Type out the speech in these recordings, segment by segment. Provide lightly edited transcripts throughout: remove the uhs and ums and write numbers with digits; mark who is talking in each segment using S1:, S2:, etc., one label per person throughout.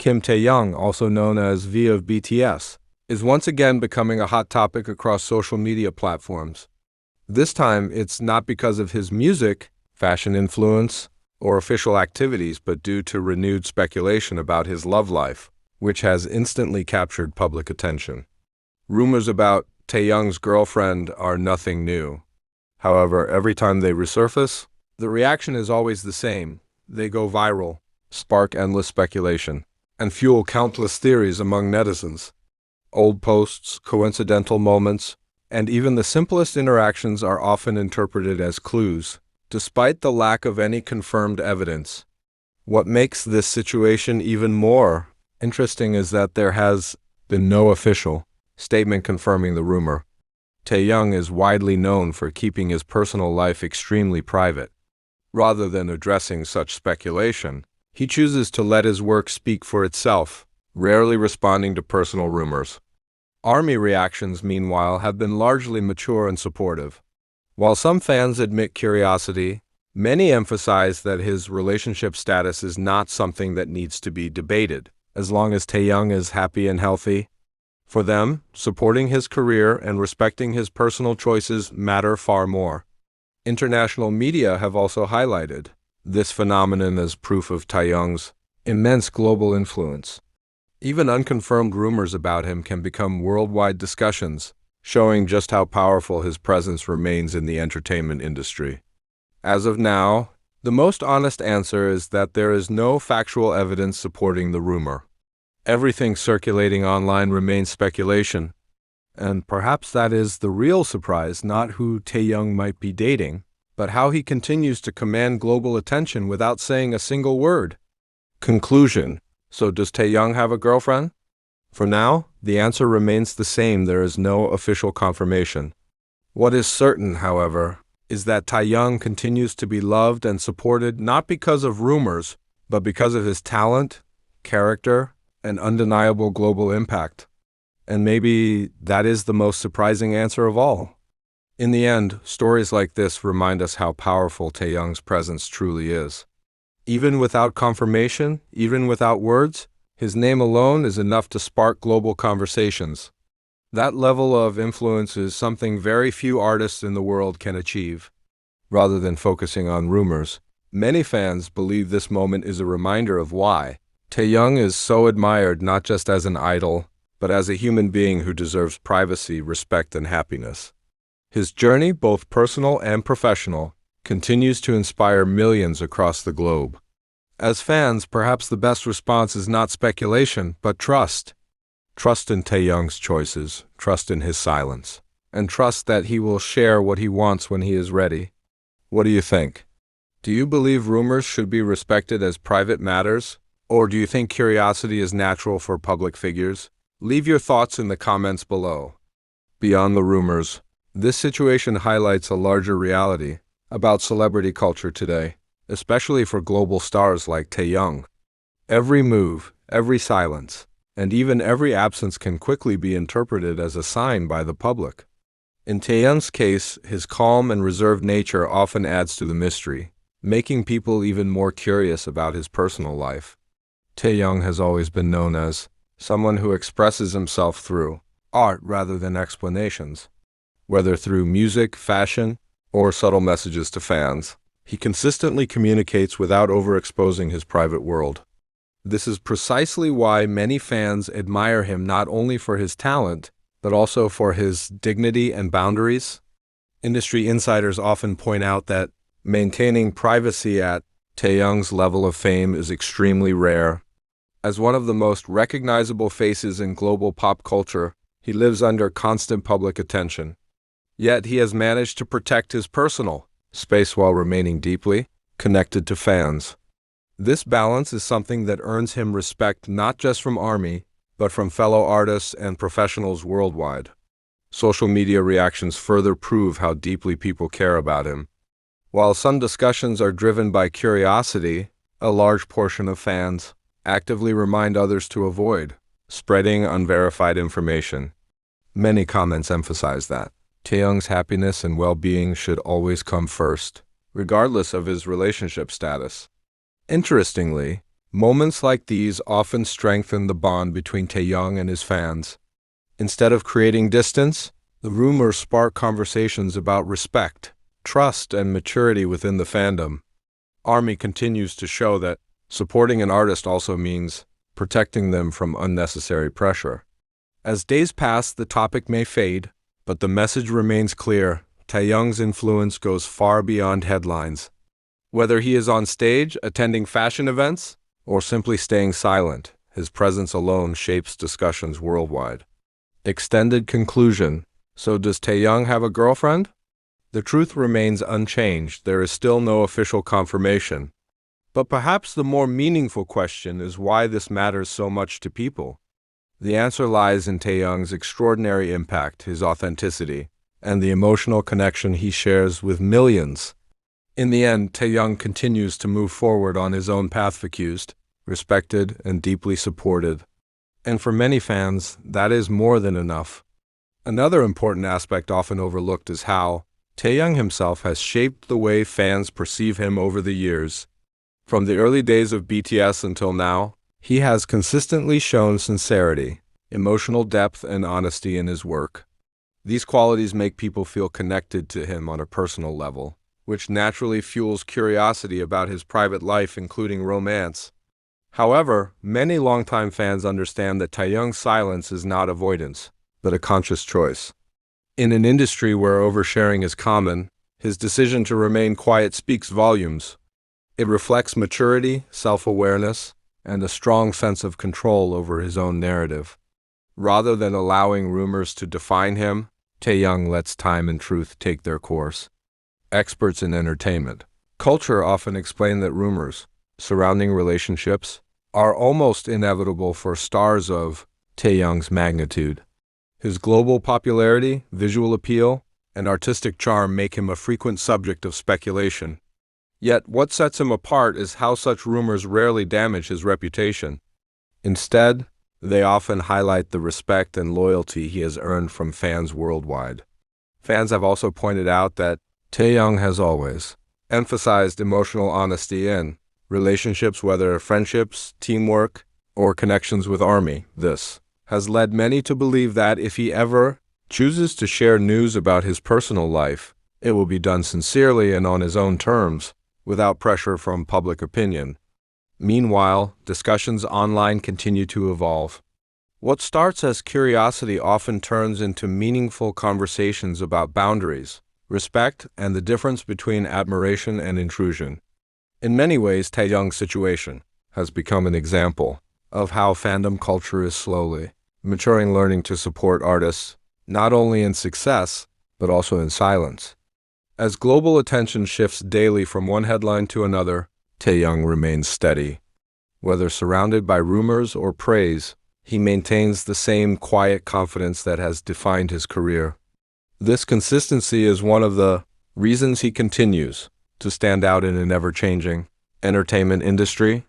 S1: Kim Taehyung, also known as V of BTS, is once again becoming a hot topic across social media platforms. This time, it's not because of his music, fashion influence, or official activities, but due to renewed speculation about his love life, which has instantly captured public attention. Rumors about Taehyung's girlfriend are nothing new. However, every time they resurface, the reaction is always the same. They go viral, spark endless speculation, and fuel countless theories among netizens. Old posts, coincidental moments, and even the simplest interactions are often interpreted as clues, despite the lack of any confirmed evidence. What makes this situation even more interesting is that there has been no official statement confirming the rumor. Taehyung is widely known for keeping his personal life extremely private. Rather than addressing such speculation, he chooses to let his work speak for itself, rarely responding to personal rumors. ARMY reactions, meanwhile, have been largely mature and supportive. While some fans admit curiosity, many emphasize that his relationship status is not something that needs to be debated, as long as Taehyung is happy and healthy. For them, supporting his career and respecting his personal choices matter far more. International media have also highlighted this phenomenon as proof of Taehyung's immense global influence. Even unconfirmed rumors about him can become worldwide discussions, showing just how powerful his presence remains in the entertainment industry. As of now, the most honest answer is that there is no factual evidence supporting the rumor. Everything circulating online remains speculation, and perhaps that is the real surprise, not who Taehyung might be dating, but how he continues to command global attention without saying a single word. Conclusion: so does Taehyung have a girlfriend? For now, the answer remains the same. There is no official confirmation. What is certain, however, is that Taehyung continues to be loved and supported not because of rumors, but because of his talent, character, and undeniable global impact. And maybe that is the most surprising answer of all. In the end, stories like this remind us how powerful Taehyung's presence truly is. Even without confirmation, even without words, his name alone is enough to spark global conversations. That level of influence is something very few artists in the world can achieve. Rather than focusing on rumors, many fans believe this moment is a reminder of why Taehyung is so admired, not just as an idol, but as a human being who deserves privacy, respect, and happiness. His journey, both personal and professional, continues to inspire millions across the globe. As fans, perhaps the best response is not speculation, but trust. Trust in Taehyung's choices, trust in his silence, and trust that he will share what he wants when he is ready. What do you think? Do you believe rumors should be respected as private matters? Or do you think curiosity is natural for public figures? Leave your thoughts in the comments below. Beyond the rumors, this situation highlights a larger reality about celebrity culture today, especially for global stars like Taehyung. Every move, every silence, and even every absence can quickly be interpreted as a sign by the public. In Taehyung's case, his calm and reserved nature often adds to the mystery, making people even more curious about his personal life. Taehyung has always been known as someone who expresses himself through art rather than explanations. Whether through music, fashion, or subtle messages to fans, he consistently communicates without overexposing his private world. This is precisely why many fans admire him not only for his talent, but also for his dignity and boundaries. Industry insiders often point out that maintaining privacy at Taehyung's level of fame is extremely rare. As one of the most recognizable faces in global pop culture, he lives under constant public attention. Yet he has managed to protect his personal space while remaining deeply connected to fans. This balance is something that earns him respect not just from ARMY, but from fellow artists and professionals worldwide. Social media reactions further prove how deeply people care about him. While some discussions are driven by curiosity, a large portion of fans actively remind others to avoid spreading unverified information. Many comments emphasize that Taehyung's happiness and well-being should always come first, regardless of his relationship status. Interestingly, Moments like these often strengthen the bond between Taehyung and his fans. Instead of creating distance, the rumors spark conversations about respect, trust, and maturity within the fandom. ARMY continues to show that supporting an artist also means protecting them from unnecessary pressure. As days pass, the topic may fade, but the message remains clear. Taehyung's influence goes far beyond headlines. Whether he is on stage, attending fashion events, or simply staying silent, his presence alone shapes discussions worldwide. Extended conclusion. So does Taehyung have a girlfriend? The truth remains unchanged. There is still no official confirmation. But perhaps the more meaningful question is why this matters so much to people. The answer lies in Taehyung's extraordinary impact, his authenticity, and the emotional connection he shares with millions. In the end, Taehyung continues to move forward on his own path, accused, respected, and deeply supported. And for many fans, that is more than enough. Another important aspect often overlooked is how Taehyung himself has shaped the way fans perceive him over the years. From the early days of BTS until now, he has consistently shown sincerity, emotional depth, and honesty in his work. These qualities make people feel connected to him on a personal level, which naturally fuels curiosity about his private life, including romance. However, many longtime fans understand that Taehyung's silence is not avoidance, but a conscious choice. In an industry where oversharing is common, his decision to remain quiet speaks volumes. It reflects maturity, self-awareness, and a strong sense of control over his own narrative. Rather than allowing rumors to define him, Taehyung lets time and truth take their course. Experts in entertainment culture often explain that rumors surrounding relationships are almost inevitable for stars of Taehyung's magnitude. His global popularity, visual appeal, and artistic charm make him a frequent subject of speculation. Yet, what sets him apart is how such rumors rarely damage his reputation. Instead, they often highlight the respect and loyalty he has earned from fans worldwide. Fans have also pointed out that Taehyung has always emphasized emotional honesty in relationships, whether friendships, teamwork, or connections with ARMY. This has led many to believe that if he ever chooses to share news about his personal life, it will be done sincerely and on his own terms, without pressure from public opinion. Meanwhile, discussions online continue to evolve. What starts as curiosity often turns into meaningful conversations about boundaries, respect, and the difference between admiration and intrusion. In many ways, Taehyung's situation has become an example of how fandom culture is slowly maturing, learning to support artists, not only in success, but also in silence. As global attention shifts daily from one headline to another, Taehyung remains steady. Whether surrounded by rumors or praise, he maintains the same quiet confidence that has defined his career. This consistency is one of the reasons he continues to stand out in an ever-changing entertainment industry.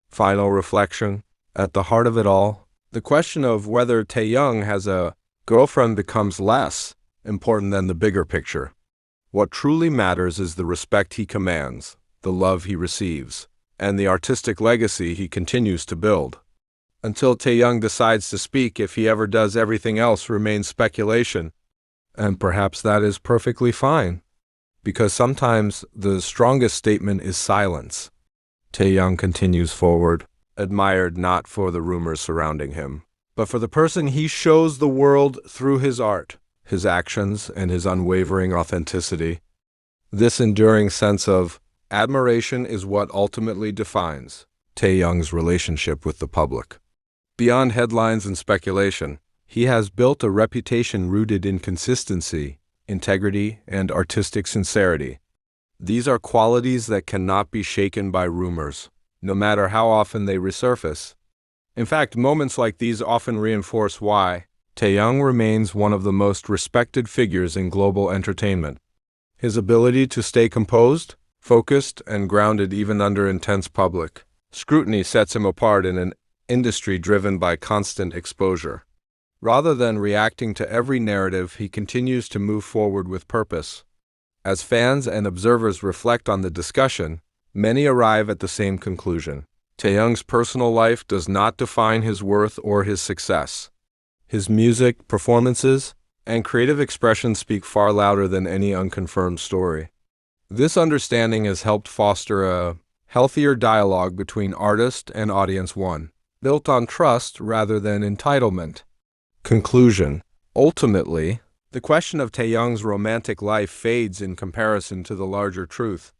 S1: Final reflection. At the heart of it all, the question of whether Taehyung has a girlfriend becomes less important than the bigger picture. What truly matters is the respect he commands, the love he receives, and the artistic legacy he continues to build. Until Taehyung decides to speak, if he ever does, everything else remains speculation. And perhaps that is perfectly fine, because sometimes the strongest statement is silence. Taehyung continues forward, admired not for the rumors surrounding him, but for the person he shows the world through his art, his actions, and his unwavering authenticity. This enduring sense of admiration is what ultimately defines Taehyung's relationship with the public. Beyond headlines and speculation, he has built a reputation rooted in consistency, integrity, and artistic sincerity. These are qualities that cannot be shaken by rumors, no matter how often they resurface. In fact, moments like these often reinforce why Taehyung remains one of the most respected figures in global entertainment. His ability to stay composed, focused, and grounded even under intense public scrutiny sets him apart in an industry driven by constant exposure. Rather than reacting to every narrative, he continues to move forward with purpose. As fans and observers reflect on the discussion, many arrive at the same conclusion. Taehyung's personal life does not define his worth or his success. His music, performances, and creative expression speak far louder than any unconfirmed story. This understanding has helped foster a healthier dialogue between artist and audience, one built on trust rather than entitlement. Conclusion. Ultimately, the question of Taehyung's romantic life fades in comparison to the larger truth.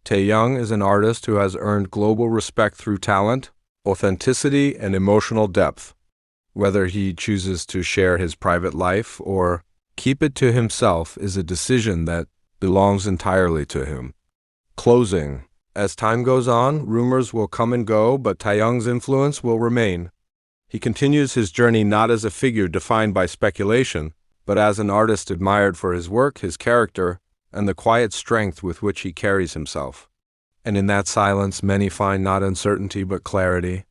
S1: Taehyung is an artist who has earned global respect through talent, authenticity, and emotional depth. Whether he chooses to share his private life or keep it to himself is a decision that belongs entirely to him. Closing. As time goes on, rumors will come and go, but Taehyung's influence will remain. He continues his journey not as a figure defined by speculation, but as an artist admired for his work, his character, and the quiet strength with which he carries himself. And in that silence, many find not uncertainty but clarity.